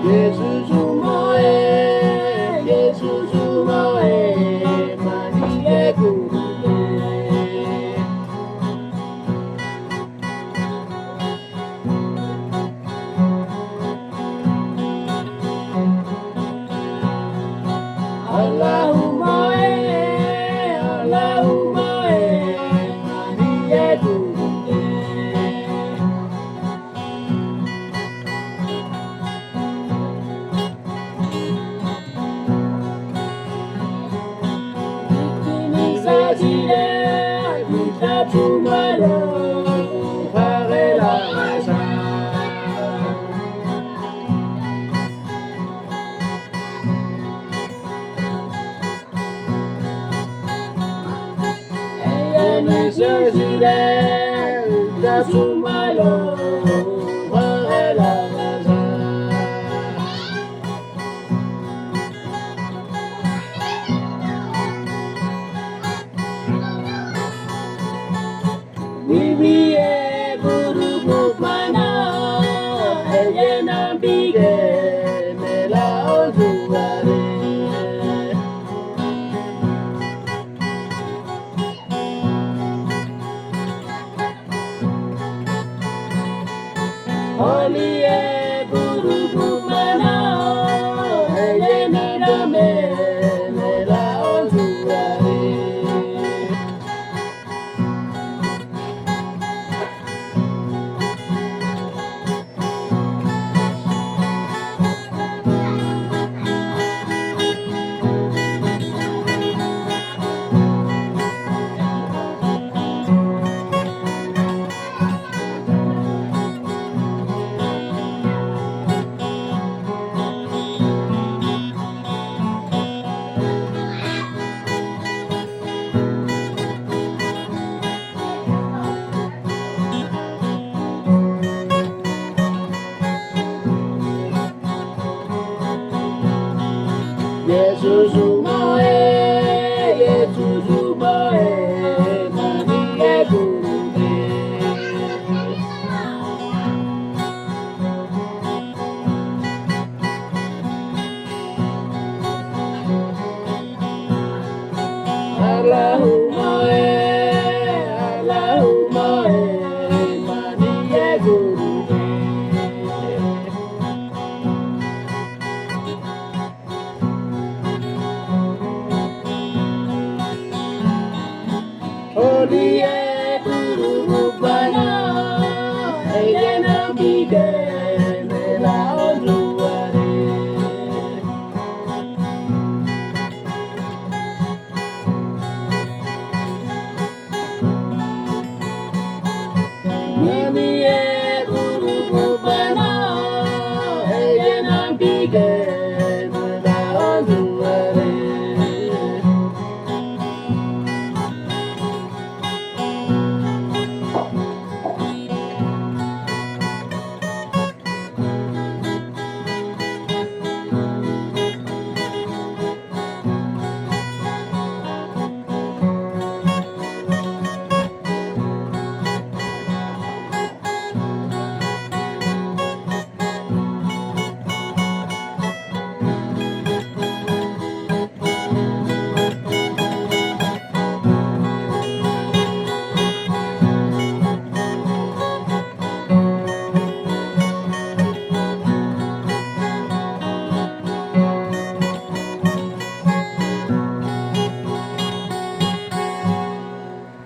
Jesus Moe, Jesus Moe, Maria Guru. Allahumma Allahumma Maria Guru. Zazile, kita tumalo, parela rasa. Zazile, kita tumalo, parela rasa. Bibiye guru gopana, ejena bige mela ojuare. Oliye guru gopana, ejena dame mela ojuare. Jesus Moe, Jesus Moe, Maria Guru. Allahumma Allahumma Maria Guru. Oliye guru gopana, ejena bige mela ojuare. Oliye guru gopana, ejena bige